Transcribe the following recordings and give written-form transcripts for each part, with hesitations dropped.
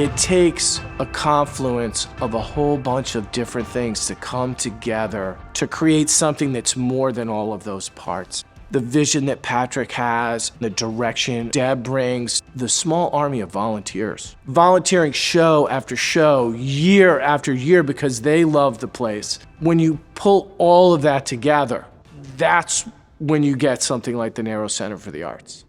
It takes a confluence of a whole bunch of different things to come together to create something that's more than all of those parts. The vision that Patrick has, the direction Deb brings, the small army of volunteers. Volunteering show after show, year after year, because they love the place. When you pull all of that together, that's when you get something like the Narrows Center for the Arts.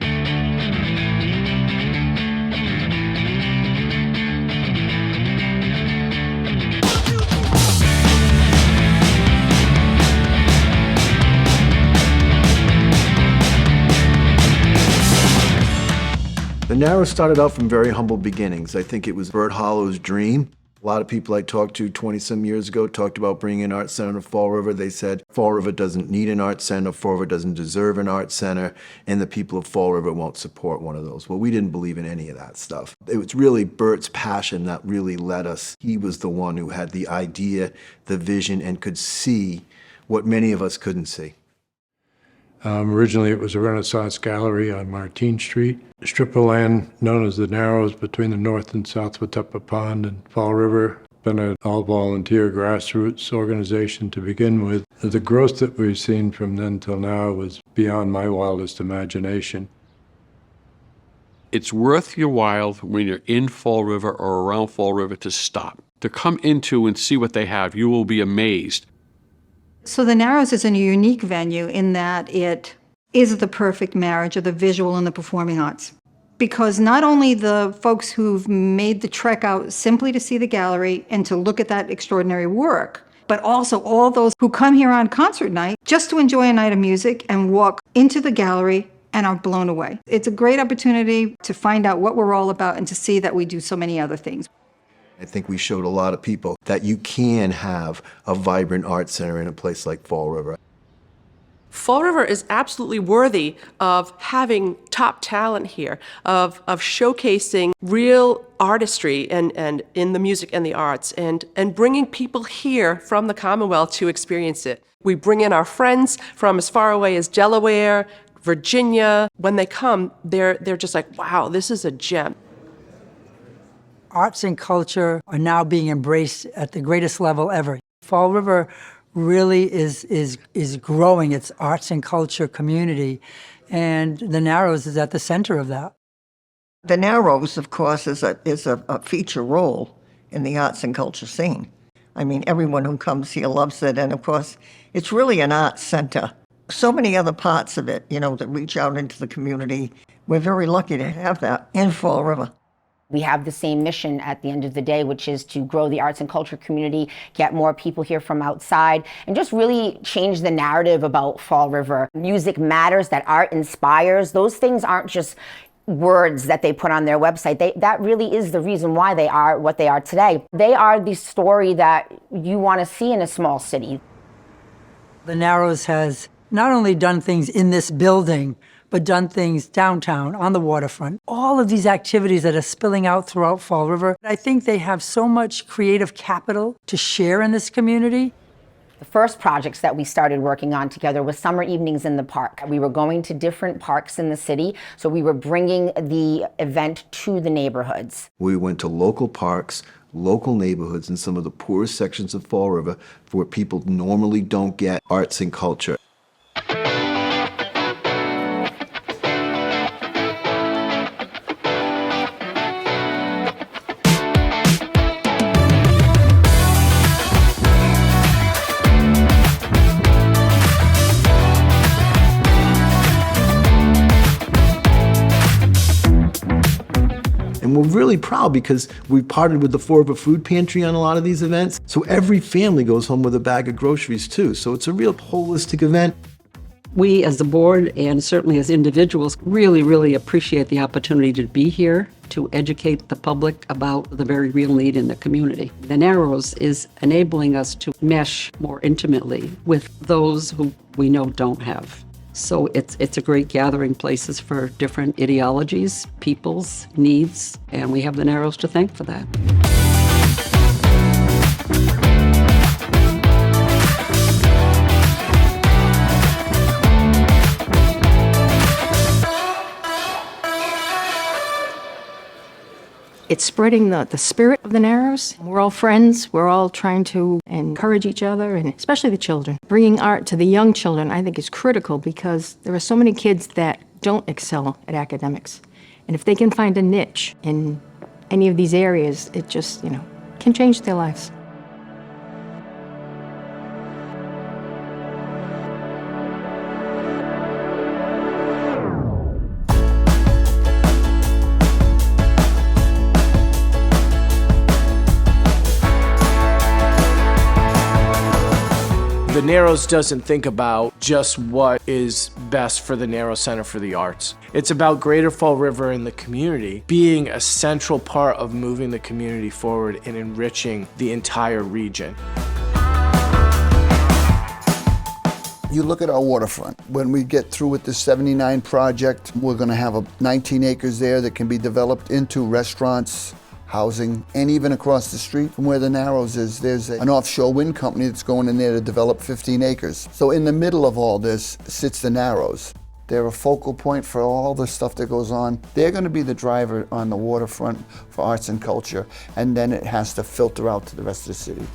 The Narrows started out from very humble beginnings. I think it was Bert Hollow's dream. A lot of people I talked to 20-some years ago talked about bringing an art center to Fall River. They said Fall River doesn't need an art center, Fall River doesn't deserve an art center, and the people of Fall River won't support one of those. Well, we didn't believe in any of that stuff. It was really Bert's passion that really led us. He was the one who had the idea, the vision, and could see what many of us couldn't see. Originally, it was a Renaissance gallery on Martine Street. A strip of land known as the Narrows between the North and South Watuppa Pond and Fall River. Been an all-volunteer grassroots organization to begin with. The growth that we've seen from then till now was beyond my wildest imagination. It's worth your while when you're in Fall River or around Fall River to stop, to come into and see what they have. You will be amazed. So the Narrows is a unique venue in that it is the perfect marriage of the visual and the performing arts. Because not only the folks who've made the trek out simply to see the gallery and to look at that extraordinary work, but also all those who come here on concert night just to enjoy a night of music and walk into the gallery and are blown away. It's a great opportunity to find out what we're all about and to see that we do so many other things. I think we showed a lot of people that you can have a vibrant art center in a place like Fall River. Fall River is absolutely worthy of having top talent here, of showcasing real artistry and in the music and the arts, and bringing people here from the Commonwealth to experience it. We bring in our friends from as far away as Delaware, Virginia. When they come, they're just like, wow, this is a gem. Arts and culture are now being embraced at the greatest level ever. Fall River really is growing its arts and culture community, and the Narrows is at the center of that. The Narrows, of course, is a feature role in the arts and culture scene. I mean, everyone who comes here loves it, and of course, it's really an arts center. So many other parts of it, that reach out into the community. We're very lucky to have that in Fall River. We have the same mission at the end of the day, which is to grow the arts and culture community, get more people here from outside, and just really change the narrative about Fall River. Music matters, that art inspires. Those things aren't just words that they put on their website. That really is the reason why they are what they are today. They are the story that you want to see in a small city. The Narrows has not only done things in this building, but done things downtown, on the waterfront. All of these activities that are spilling out throughout Fall River, I think they have so much creative capital to share in this community. The first projects that we started working on together was summer evenings in the park. We were going to different parks in the city, so we were bringing the event to the neighborhoods. We went to local parks, local neighborhoods in some of the poorest sections of Fall River where people normally don't get arts and culture. And we're really proud because we've partnered with the Fall River Food Pantry on a lot of these events. So every family goes home with a bag of groceries too. So it's a real holistic event. We as the board and certainly as individuals really, really appreciate the opportunity to be here to educate the public about the very real need in the community. The Narrows is enabling us to mesh more intimately with those who we know don't have. So it's a great gathering places for different ideologies, peoples, needs, and we have the Narrows to thank for that. It's spreading the spirit of the Narrows. We're all friends. We're all trying to encourage each other, and especially the children. Bringing art to the young children, I think, is critical because there are so many kids that don't excel at academics. And if they can find a niche in any of these areas, it just, can change their lives. The Narrows doesn't think about just what is best for the Narrows Center for the Arts. It's about Greater Fall River and the community being a central part of moving the community forward and enriching the entire region. You look at our waterfront. When we get through with the 79 project, we're going to have 19 acres there that can be developed into restaurants, housing, and even across the street from where the Narrows is, there's an offshore wind company that's going in there to develop 15 acres. So in the middle of all this sits the Narrows. They're a focal point for all the stuff that goes on. They're going to be the driver on the waterfront for arts and culture, and then it has to filter out to the rest of the city.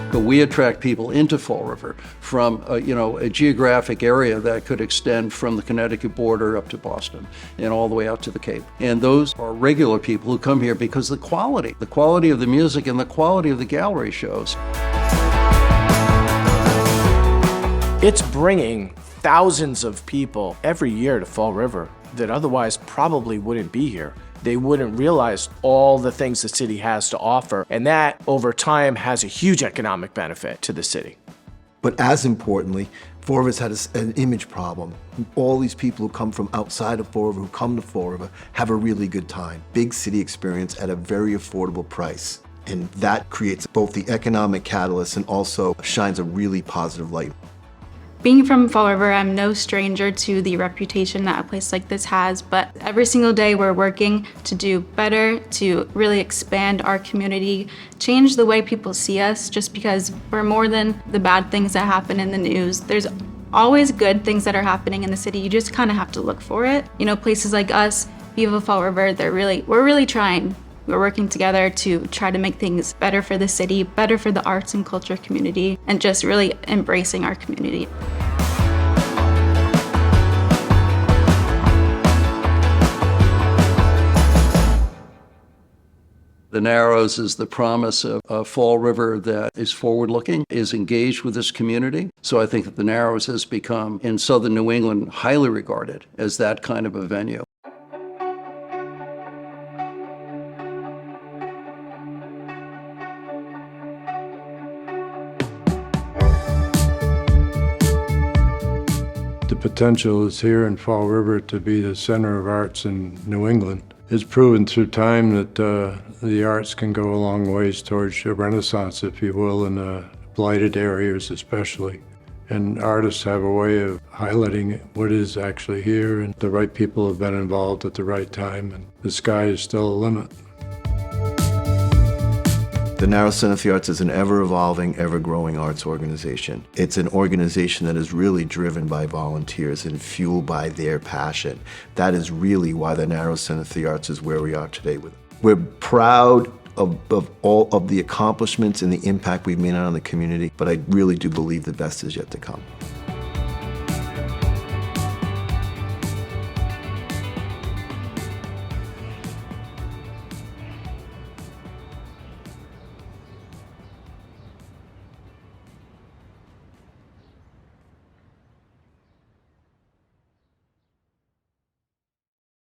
But we attract people into Fall River from a geographic area that could extend from the Connecticut border up to Boston and all the way out to the Cape. And those are regular people who come here because the quality of the music and the quality of the gallery shows. It's bringing thousands of people every year to Fall River that otherwise probably wouldn't be here. They wouldn't realize all the things the city has to offer, and that over time has a huge economic benefit to the city. But as importantly, Fall River's had an image problem. All these people who come from outside of Fall River, who come to Fall River, have a really good time. Big city experience at a very affordable price. And that creates both the economic catalyst and also shines a really positive light. Being from Fall River, I'm no stranger to the reputation that a place like this has, but every single day we're working to do better, to really expand our community, change the way people see us, just because we're more than the bad things that happen in the news. There's always good things that are happening in the city. You just kind of have to look for it. Places like us, Viva Fall River, we're really trying. We're working together to try to make things better for the city, better for the arts and culture community, and just really embracing our community. The Narrows is the promise of Fall River that is forward-looking, is engaged with this community. So I think that the Narrows has become, in southern New England, highly regarded as that kind of a venue. The potential is here in Fall River to be the center of arts in New England. It's proven through time that the arts can go a long ways towards a renaissance, if you will, in blighted areas especially. And artists have a way of highlighting what is actually here, and the right people have been involved at the right time, and the sky is still a limit. The Narrows Center for the Arts is an ever-evolving, ever-growing arts organization. It's an organization that is really driven by volunteers and fueled by their passion. That is really why the Narrows Center for the Arts is where we are today. We're proud of all of the accomplishments and the impact we've made on the community, but I really do believe the best is yet to come.